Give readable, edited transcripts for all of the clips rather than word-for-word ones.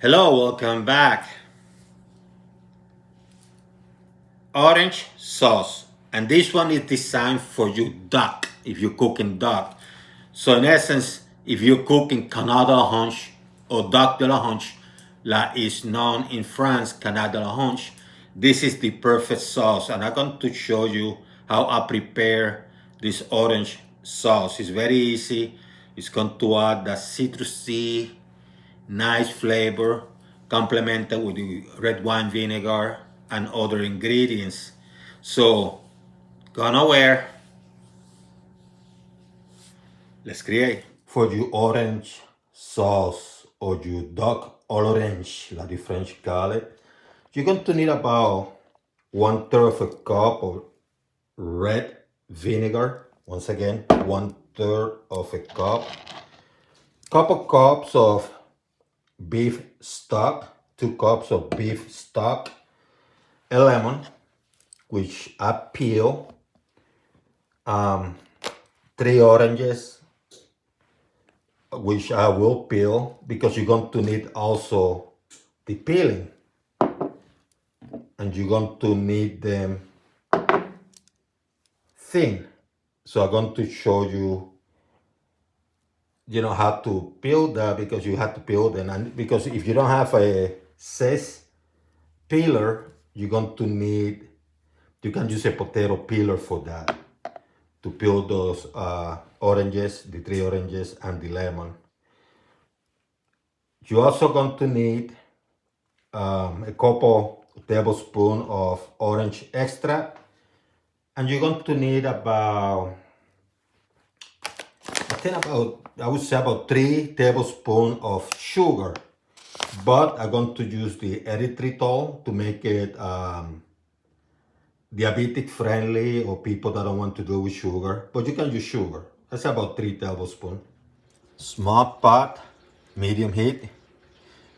Hello, welcome back. Orange sauce. And this one is designed for you duck, if you're cooking duck. So in essence, if you're cooking Canard de la Hanche or duck de la Hanche, like is known in France, Canard de la Hanche, this is the perfect sauce. And I'm going to show you how I prepare this orange sauce. It's very easy. It's going to add that citrusy, nice flavor, complemented with the red wine vinegar and other ingredients. So, gonna wear, let's create. For your orange sauce or your duck orange, like the French call it, you're going to need about 1/3 of a cup of red vinegar. Once again, 1/3 of a cup. Couple cups of beef stock, 2 cups of beef stock, a lemon, which I peel, 3 oranges, which I will peel because you're going to need also the peeling, and you're going to need them thin. So I'm going to show you, how to peel that, because you have to peel them, and because if you don't have a zest peeler, you're going to need, you can use a potato peeler for that, to peel those oranges, the 3 oranges and the lemon. You're also going to need a couple tablespoons of orange extract, and you're going to need about, I would say about 3 tablespoons of sugar, but I'm going to use the erythritol to make it diabetic friendly, or people that don't want to do with sugar, but you can use sugar. That's about 3 tablespoons. Small pot, medium heat.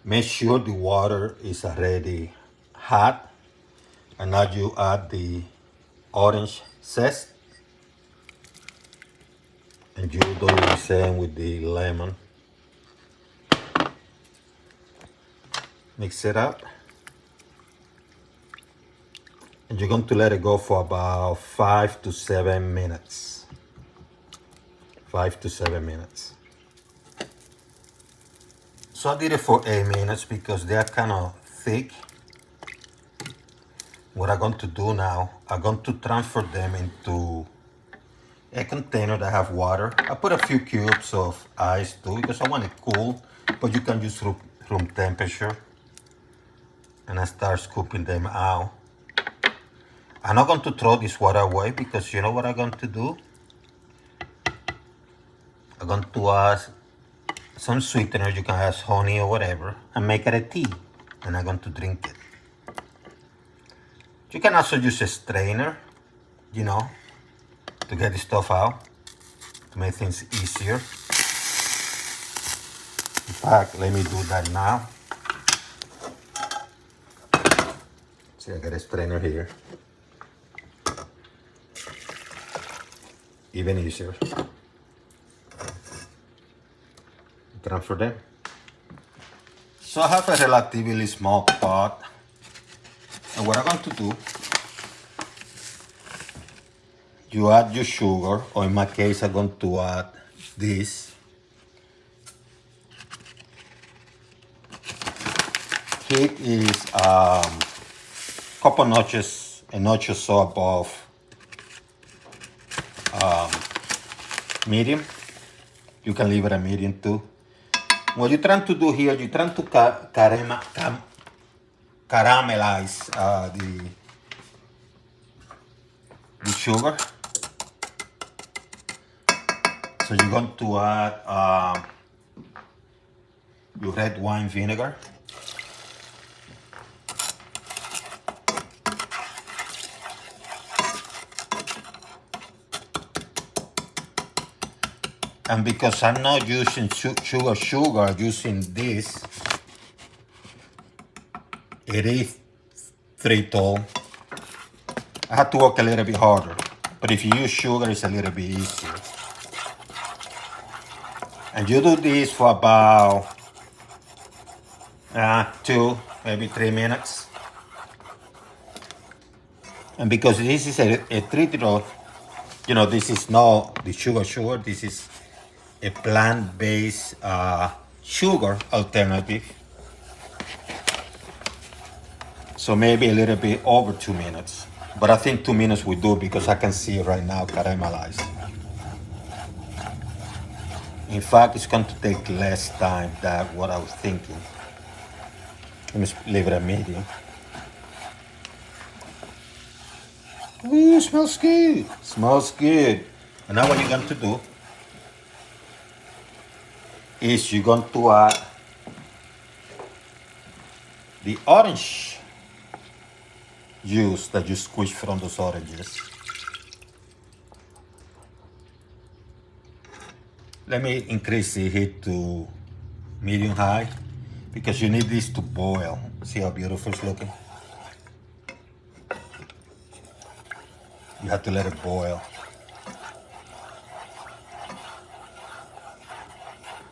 Make sure the water is already hot, and now you add the orange zest, and you do the same with the lemon. Mix it up, and you're going to let it go for about 5 to 7 minutes. 5 to 7 minutes. So I did it for 8 minutes because they're kind of thick. What I'm going to do now, I'm going to transfer them into a container that have water. I put a few cubes of ice too because I want it cool, but you can use room temperature. And I start scooping them out. I'm not going to throw this water away because you know what I'm going to do? I'm going to add some sweetener. You can add honey or whatever and make it a tea. And I'm going to drink it. You can also use a strainer, to get the stuff out, to make things easier. In fact, let me do that now. See, I got a strainer here. Even easier. Transfer them. So I have a relatively small pot. And what I'm going to do, you add your sugar, or in my case, I'm going to add this. Heat is couple notches, a notch or so above medium. You can leave it at medium too. What you're trying to do here, you're trying to caramelize the sugar. So you're going to add your red wine vinegar. And because I'm not using sugar, using this erythritol, I have to work a little bit harder. But if you use sugar, it's a little bit easier. And you do this for about 2, maybe 3 minutes. And because this is a treated, this is not the sugar, this is a plant-based sugar alternative. So maybe a little bit over 2 minutes. But I think 2 minutes we do because I can see it right now caramelized. In fact, it's going to take less time than what I was thinking. Let me leave it at medium. Ooh, smells good. Smells good. And now what you're going to do is you're going to add the orange juice that you squeeze from those oranges. Let me increase the heat to medium high because you need this to boil. See how beautiful it's looking? You have to let it boil.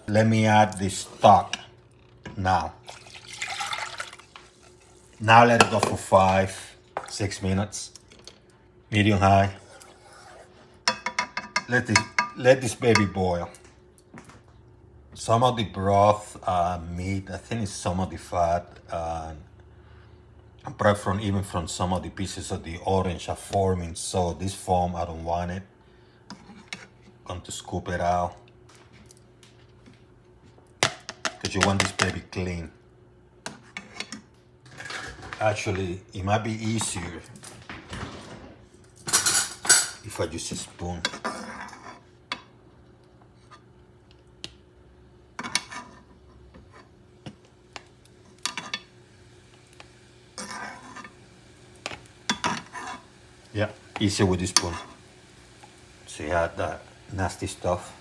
Let me add the stock now. Now let it go for 5-6 minutes. Medium high. Let this baby boil. Some of the broth meat, I think it's some of the fat, and probably even from some of the pieces of the orange are forming. So this foam, I don't want it. Going to scoop it out. Because you want this baby clean. Actually, it might be easier if I use a spoon. Yeah, easier with this spoon. So you have that nasty stuff.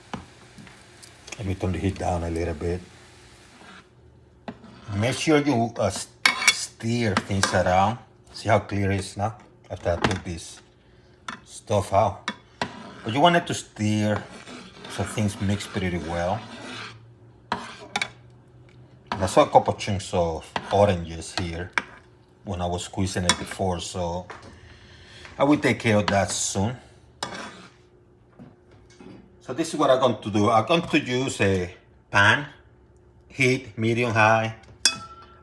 Let me turn the heat down a little bit. Make sure you stir things around. See how clear it is now after I took this stuff out. But you want it to stir so things mix pretty well. And I saw a couple chunks of oranges here when I was squeezing it before, so I will take care of that soon. So this is what I'm going to do. I'm going to use a pan, heat medium high.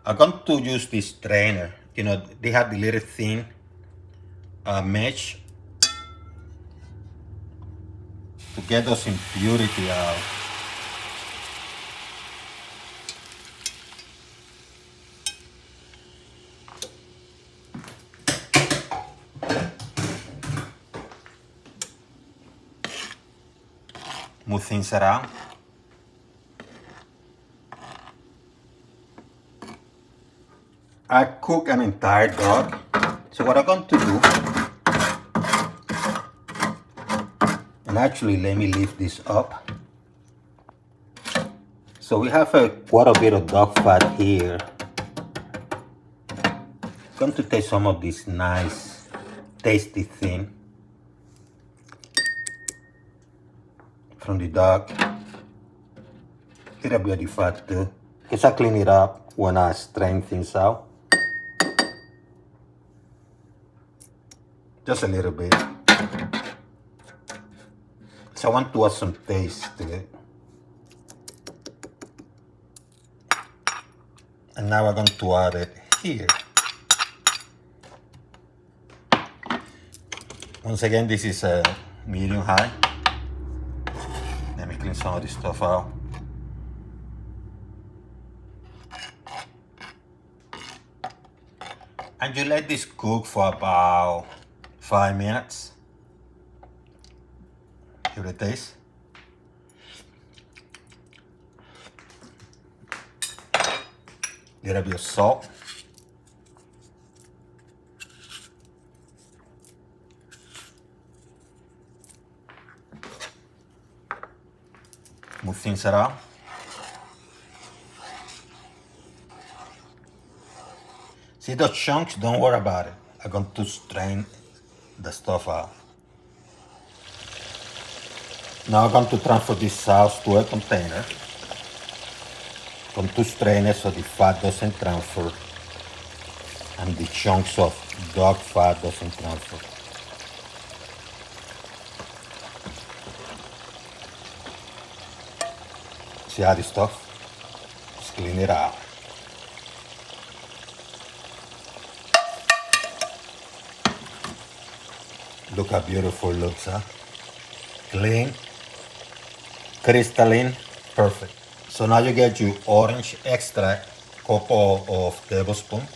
I'm going to use this strainer. They have the little thin mesh to get those impurities out. Move things around. I cook an entire duck. So what I'm going to do, and actually let me lift this up. So we have quite a bit of duck fat here. I'm going to take some of this nice, tasty thing from the duck. Little bit of the fat too. Because I clean it up when I strain things out. Just a little bit. So I want to add some taste to it. And now we're going to add it here. Once again, this is a medium high. Let me clean some of this stuff out. And you let this cook for about 5 minutes. Give it a taste. Little bit of salt. Move things around. See those chunks? Don't worry about it. I'm going to strain the stuff out. Now I'm going to transfer this sauce to a container. going to strain it so the fat doesn't transfer and the chunks of dog fat doesn't transfer. See how this stuff? Just clean it out. Look how beautiful it looks, huh? Clean, crystalline, perfect. So now you get your orange extract, couple of tablespoons.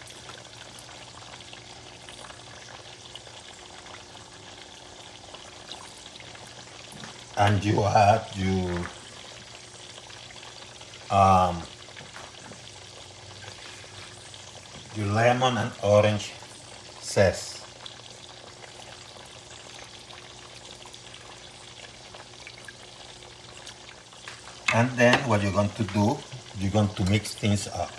And you add your lemon and orange zest. And then what you're going to do, you're going to mix things up.